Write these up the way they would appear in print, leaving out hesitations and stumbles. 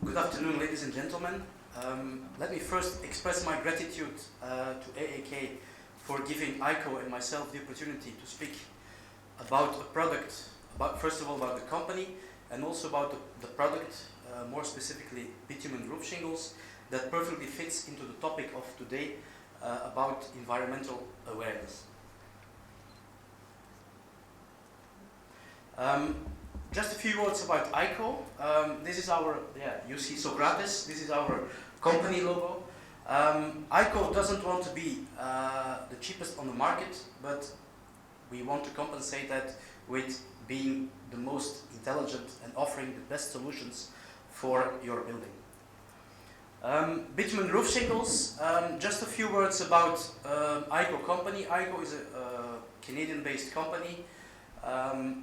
Good afternoon, ladies and gentlemen. Let me first express my gratitude to AAK for giving ICO and myself the opportunity to speak about a product, first of all about the company, and also about the product, more specifically bitumen roof shingles, that perfectly fits into the topic of today about environmental awareness. Just a few words about ICO. This is our, you see Socrates, this is our company logo. ICO doesn't want to be the cheapest on the market, but we want to compensate that with being the most intelligent and offering the best solutions for your building. Bitumen roof shingles, just a few words about ICO company. ICO is a Canadian-based company, a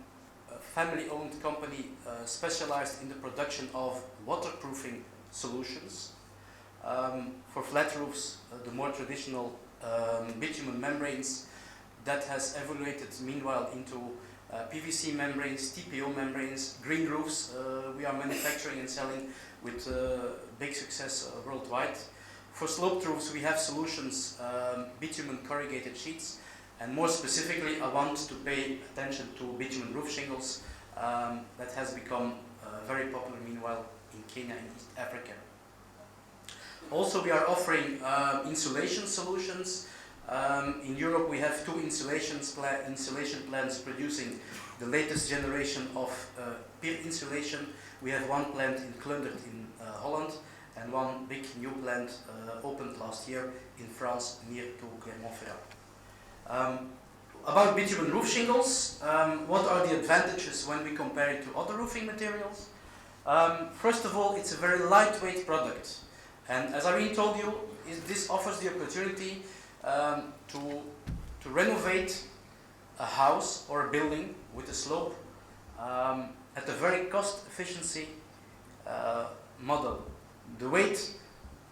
family-owned company specialized in the production of waterproofing solutions. For flat roofs, the more traditional bitumen membranes that has evoluted meanwhile into PVC membranes, TPO membranes, green roofs we are manufacturing and selling with big success worldwide. For sloped roofs we have solutions, bitumen corrugated sheets, and more specifically I want to pay attention to bitumen roof shingles that has become very popular meanwhile in Kenya and East Africa. Also we are offering insulation solutions. In Europe we have two insulation plants producing the latest generation of pier insulation. We have one plant in Klundert in Holland and one big new plant opened last year in France near to Clermont-Ferrand. About bitumen roof shingles, what are the advantages when we compare it to other roofing materials? First of all, it's a very lightweight product, and as I already told you, this offers the opportunity to renovate a house or a building with a slope at a very cost efficiency model. The weight,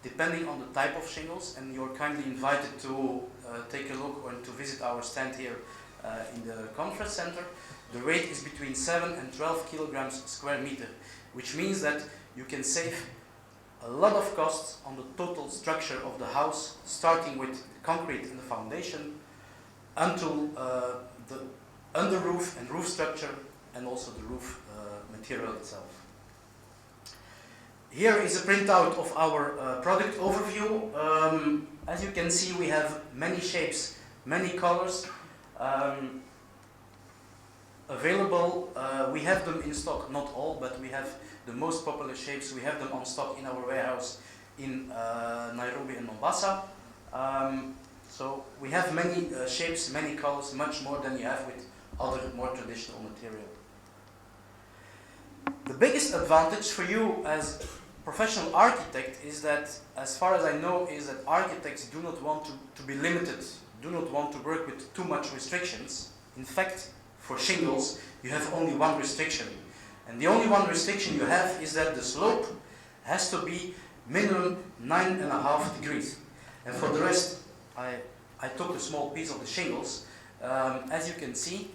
depending on the type of shingles, and you're kindly invited to take a look or to visit our stand here in the conference center. The weight is between 7 and 12 kilograms square meter, which means that you can save a lot of costs on the total structure of the house, starting with the concrete and the foundation until the under roof and roof structure, and also the roof material itself. Here is a printout of our product overview. As you can see, we have many shapes, many colors available. We have them in stock, not all, but we have the most popular shapes. We have them on stock in our warehouse in Nairobi and Mombasa. So we have many shapes, many colors, much more than you have with other more traditional material. The biggest advantage for you as professional architect is that, as far as I know, is that architects do not want to be limited, do not want to work with too much restrictions. In fact, for shingles, you have only one restriction. And the only one restriction you have is that the slope has to be minimum 9.5 degrees. And for the rest, I took a small piece of the shingles. As you can see,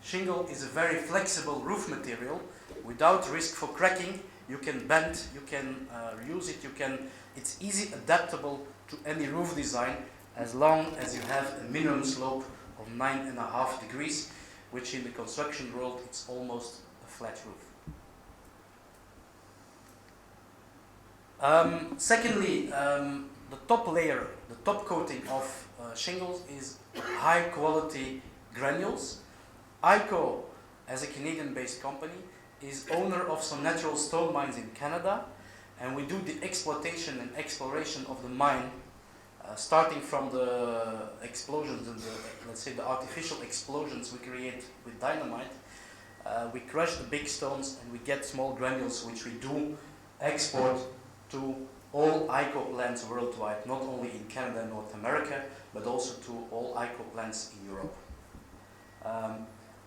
shingle is a very flexible roof material without risk for cracking. You can bend, you can reuse it, it's easy adaptable to any roof design as long as you have a minimum slope of 9.5 degrees, which in the construction world it's almost a flat roof. Secondly, the top layer, the top coating of shingles is high quality granules. ICO, as a Canadian-based company, is owner of some natural stone mines in Canada, and we do the exploitation and exploration of the mine, starting from the explosions and let's say the artificial explosions we create with dynamite. We crush the big stones and we get small granules, which we do export to all ICO plants worldwide, not only in Canada and North America, but also to all ICO plants in Europe.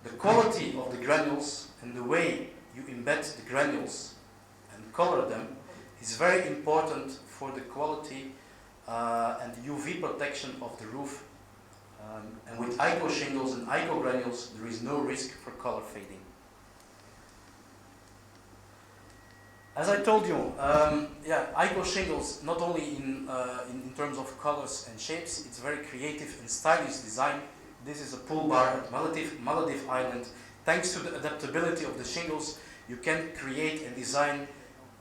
The quality of the granules and the way you embed the granules and color them is very important for the quality and the UV protection of the roof. And with ICO shingles and ICO granules, there is no risk for color fading. As I told you, yeah, ICO shingles, not only in terms of colors and shapes, it's very creative and stylish design. This is a pool bar at Maldive Island. Thanks to the adaptability of the shingles, you can create and design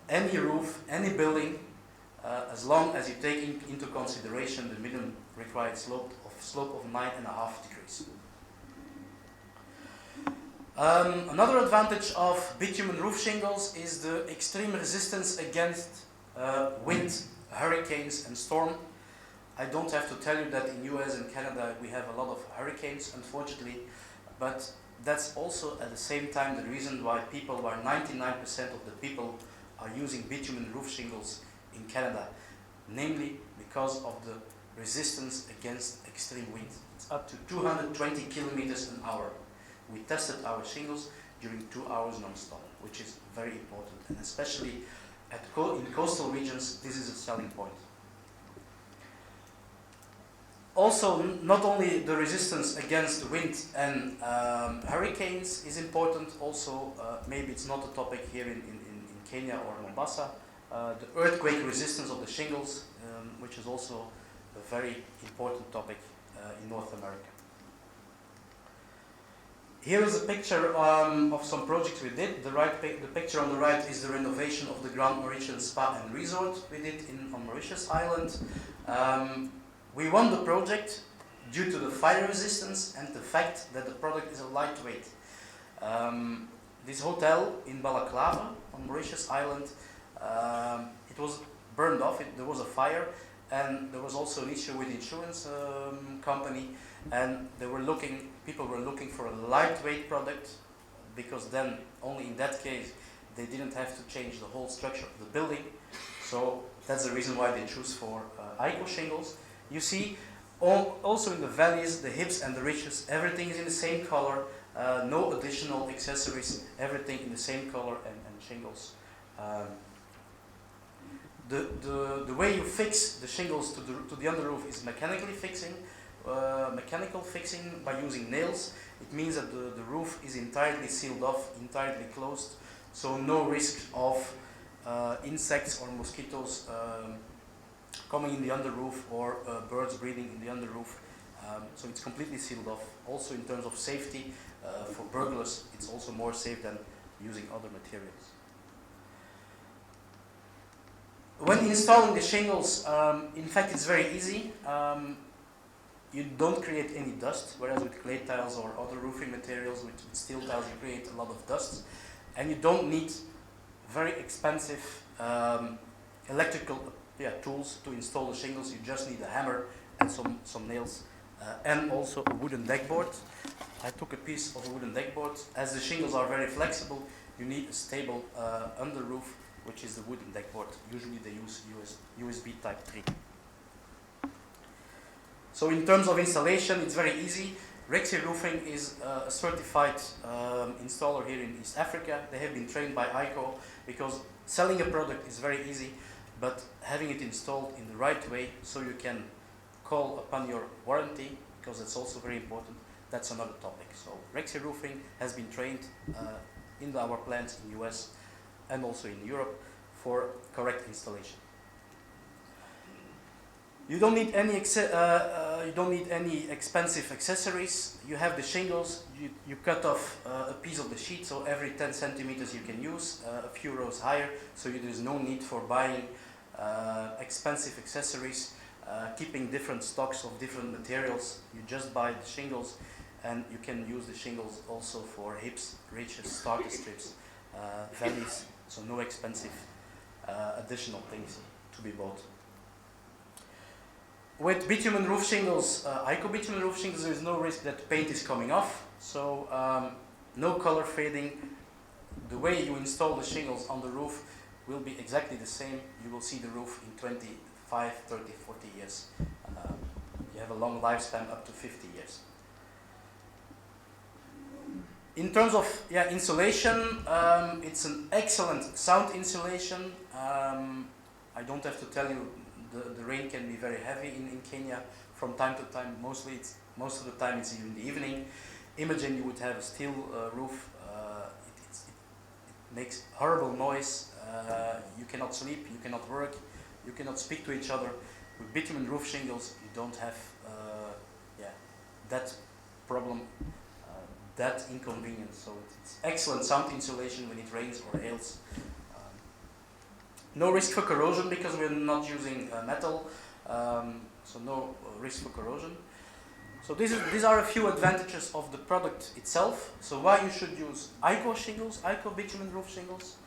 any roof, any building, as long as you take into consideration the minimum required slope of 9.5 degrees. Another advantage of bitumen roof shingles is the extreme resistance against wind, hurricanes and storm. I don't have to tell you that in US and Canada we have a lot of hurricanes, unfortunately, but that's also at the same time the reason why 99% of the people are using bitumen roof shingles in Canada, namely because of the resistance against extreme wind. It's up to 220 kilometers an hour. We tested our shingles during 2 hours non-stop, which is very important, and especially in coastal regions, this is a selling point. Also, not only the resistance against wind and hurricanes is important, also maybe it's not a topic here in Kenya or Mombasa, the earthquake resistance of the shingles, which is also a very important topic in North America. Here is a picture of some projects we did. The picture on the right is the renovation of the Grand Mauritius Spa and Resort we did on Mauritius Island. We won the project due to the fire resistance and the fact that the product is a lightweight. This hotel in Balaclava on Mauritius Island, it was burned off, there was a fire, and there was also an issue with the insurance company, and people were looking for a lightweight product, because then only in that case they didn't have to change the whole structure of the building. So that's the reason why they choose for ICO shingles. You see, also in the valleys, the hips and the ridges, everything is in the same color, no additional accessories, everything in the same color and shingles. The way you fix the shingles to the underroof is mechanical fixing by using nails. It means that the roof is entirely sealed off, entirely closed, so no risk of insects or mosquitoes coming in the underroof or birds breeding in the underroof. So it's completely sealed off. Also in terms of safety, for burglars, it's also more safe than using other materials. When installing the shingles, in fact it's very easy. You don't create any dust, whereas with clay tiles or other roofing materials, with steel tiles, you create a lot of dust. And you don't need very expensive electrical tools to install the shingles. You just need a hammer and some nails, and also a wooden deck board. I took a piece of a wooden deck board. As the shingles are very flexible, you need a stable under roof, which is the wooden deck board. Usually they use USB Type 3. So in terms of installation, it's very easy. Rexe Roofing is a certified installer here in East Africa. They have been trained by ICO, because selling a product is very easy, but having it installed in the right way so you can call upon your warranty, because that's also very important, that's another topic. So Rexe Roofing has been trained in our plants in US and also in Europe for correct installation. You don't need any expensive accessories. You have the shingles. You cut off a piece of the sheet, so every 10 centimeters you can use a few rows higher. So there is no need for buying expensive accessories, keeping different stocks of different materials. You just buy the shingles, and you can use the shingles also for hips, ridges, starter strips, valleys. So no expensive additional things to be bought. With bitumen roof shingles, ICO bitumen roof shingles, there is no risk that paint is coming off, so no color fading. The way you install the shingles on the roof will be exactly the same. You will see the roof in 25, 30, 40 years. You have a long lifespan, up to 50 years. In terms of insulation, it's an excellent sound insulation. I don't have to tell you, the rain can be very heavy in Kenya from time to time. Most of the time it's in the evening. Imagine you would have a steel roof. It makes horrible noise. You cannot sleep, you cannot work, you cannot speak to each other. With bitumen roof shingles, you don't have that problem, that inconvenience. So it's excellent sound insulation when it rains or hails. No risk for corrosion because we're not using metal, so no risk for corrosion. So these are a few advantages of the product itself. So why you should use ICO shingles, ICO bitumen roof shingles.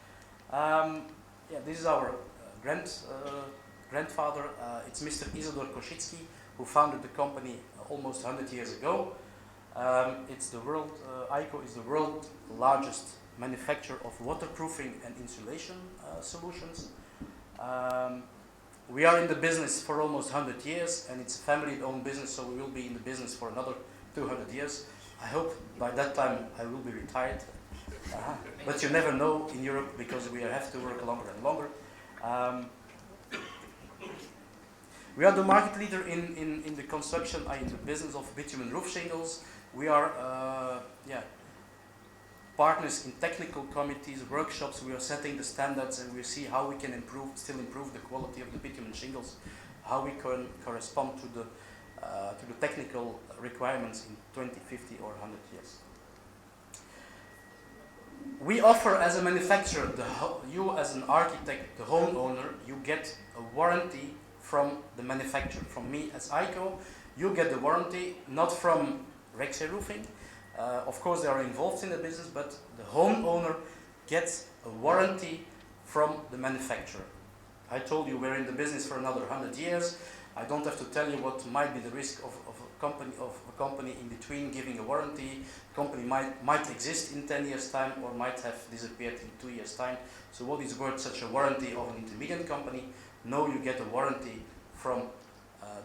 This is our grandfather. It's Mr. Isidor Koshitsky, who founded the company almost 100 years ago. ICO is the world's largest manufacturer of waterproofing and insulation solutions. We are in the business for almost 100 years, and it's a family-owned business, so we will be in the business for another 200 years. I hope by that time I will be retired. But you never know in Europe, because we have to work longer and longer. We are the market leader in the construction, in the business of bitumen roof shingles. We are partners in technical committees, workshops. We are setting the standards, and we see how we can still improve the quality of the bitumen shingles, how we can correspond to the technical requirements in 20, 50 or 100 years. We offer, as a manufacturer, you as an architect, the homeowner, you get a warranty from the manufacturer. From me as ICO, you get the warranty, not from Rexe Roofing. Of course, they are involved in the business, but the homeowner gets a warranty from the manufacturer. I told you we're in the business for another 100 years. I don't have to tell you what might be the risk of a company in between giving a warranty. The company might exist in 10 years' time or might have disappeared in 2 years' time. So what is worth such a warranty of an intermediate company? No, you get a warranty from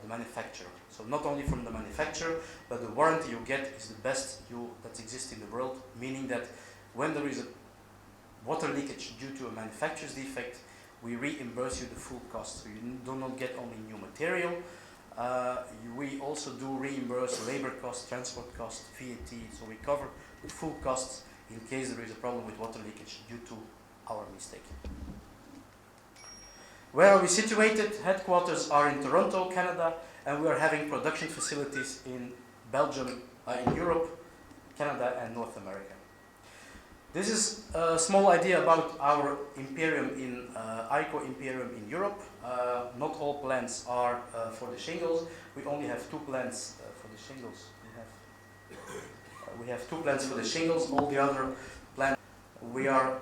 the manufacturer. So not only from the manufacturer, but the warranty you get is the best that exists in the world, meaning that when there is a water leakage due to a manufacturer's defect, we reimburse you the full cost. So you do not get only new material, we also do reimburse labor costs, transport costs, VAT, so we cover the full costs in case there is a problem with water leakage due to our mistake. Where are we situated? Headquarters are in Toronto, Canada, and we are having production facilities in Belgium, in Europe, Canada, and North America. This is a small idea about our Imperium ICO Imperium in Europe. Not all plants are for the shingles. We only have 2 plants for the shingles. We have 2 plants for the shingles. All the other plants, we are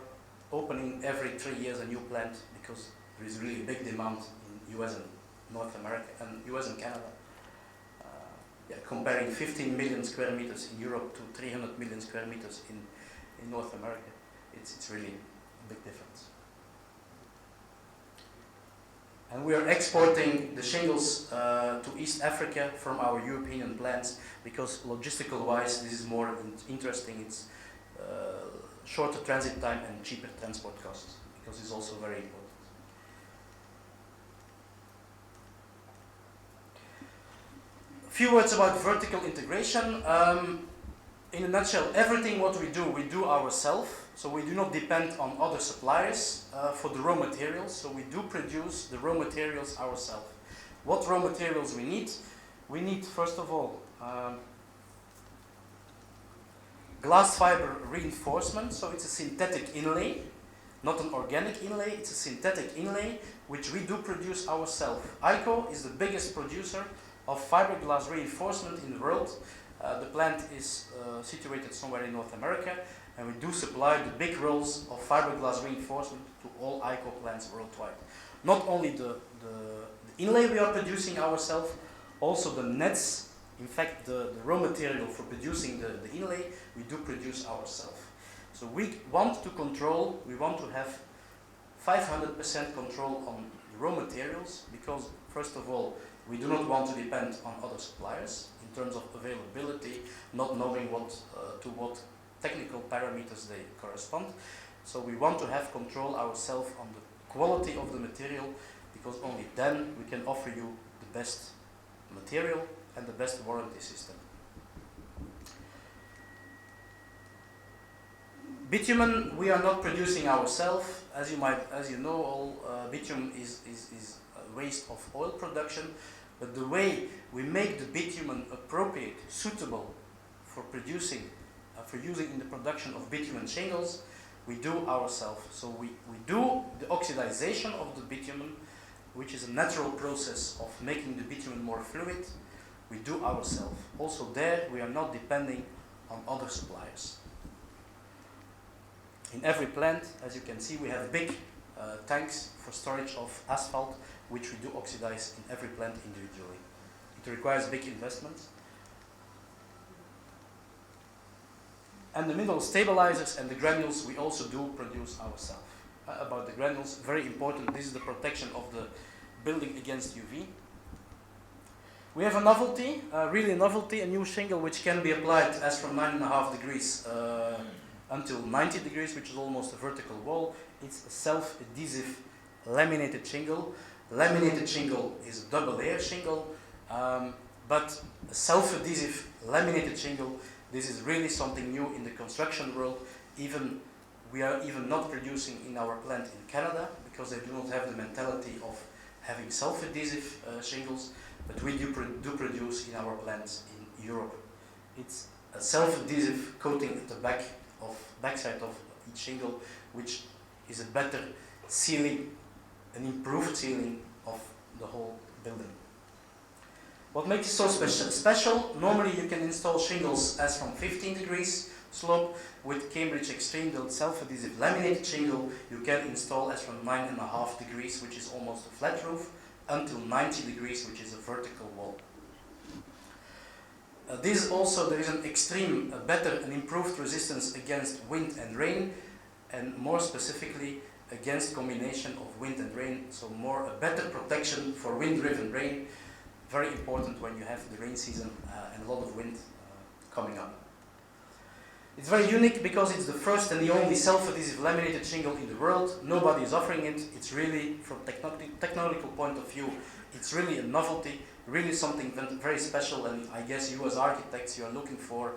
opening every 3 years a new plant, because there is really a big demand in US and North America and US and Canada. Comparing 15 million square meters in Europe to 300 million square meters in North America, it's really a big difference. And we are exporting the shingles to East Africa from our European plants, because logistical wise this is more interesting. It's shorter transit time and cheaper transport costs, because it's also very important. A few words about vertical integration. In a nutshell, everything what we do ourselves. So we do not depend on other suppliers for the raw materials. So we do produce the raw materials ourselves. What raw materials we need? We need, first of all, glass fiber reinforcement. So it's a synthetic inlay, not an organic inlay. It's a synthetic inlay, which we do produce ourselves. ICO is the biggest producer of fiberglass reinforcement in the world. The plant is situated somewhere in North America, and we do supply the big rolls of fiberglass reinforcement to all ICO plants worldwide. Not only the inlay we are producing ourselves, also the nets. In fact, the raw material for producing the inlay, we do produce ourselves. So we want to have 500% control on the raw materials, because first of all, we do not want to depend on other suppliers in terms of availability, not knowing to what technical parameters they correspond. So we want to have control ourselves on the quality of the material, because only then we can offer you the best material and the best warranty system. Bitumen we are not producing ourselves. as you know, all bitumen is waste of oil production, but the way we make the bitumen appropriate, suitable for producing, for using in the production of bitumen shingles, we do ourselves. So we do the oxidization of the bitumen, which is a natural process of making the bitumen more fluid. We do ourselves. Also there, we are not depending on other suppliers. In every plant, as you can see, we have big tanks for storage of asphalt, which we do oxidize in every plant individually. It requires big investments. And the mineral stabilizers and the granules we also do produce ourselves. About the granules, very important, this is the protection of the building against UV. We have a novelty, really a novelty, a new shingle which can be applied as from 9.5 degrees until 90 degrees, which is almost a vertical wall. It's a self-adhesive laminated shingle. Laminated shingle is a double layer shingle, but a self-adhesive laminated shingle, this is really something new in the construction world. We are even not producing in our plant in Canada because they do not have the mentality of having self-adhesive shingles, but we do produce in our plants in Europe. It's a self-adhesive coating at the backside of each shingle, which is a better sealing, an improved sealing of the whole building. What makes it so special? Normally you can install shingles as from 15 degrees slope. With Cambridge Extreme, the self-adhesive laminated shingle, you can install as from 9.5 degrees, which is almost a flat roof, until 90 degrees, which is a vertical wall. There is an extreme, an improved resistance against wind and rain, and more specifically against combination of wind and rain, so a better protection for wind-driven rain, very important when you have the rain season and a lot of wind coming up. It's very unique because it's the first and the only self-adhesive laminated shingle in the world. Nobody is offering it. It's really, from technological point of view, it's really a novelty, really something very special, and I guess you as architects, you are looking for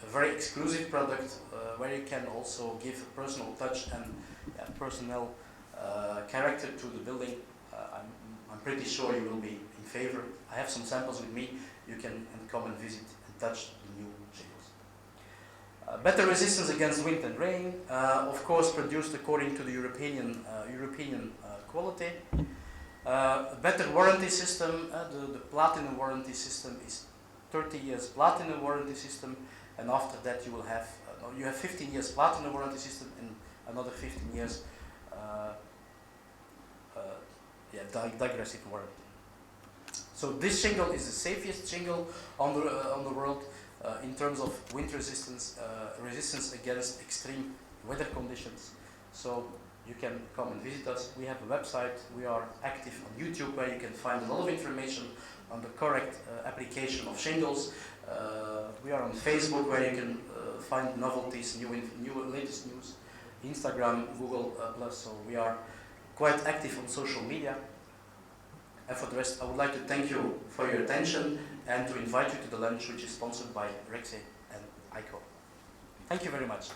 a very exclusive product where you can also give a personal touch and personal character to the building. I'm pretty sure you will be in favor. I have some samples with me. You can come and visit and touch the new shingles. Better resistance against wind and rain, of course produced according to the European quality. A better warranty system, the platinum warranty system is 30 years platinum warranty system, and after that you will have, you have 15 years platinum warranty system and another 15 years digressive warranty. So this shingle is the safest shingle on the world in terms of wind resistance, resistance against extreme weather conditions. So you can come and visit us. We have a website. We are active on YouTube where you can find a lot of information on the correct application of shingles. We are on Facebook where you can find novelties, latest news. Instagram, Google+. So we are quite active on social media. And for the rest, I would like to thank you for your attention and to invite you to the lunch which is sponsored by Rexe and ICO. Thank you very much.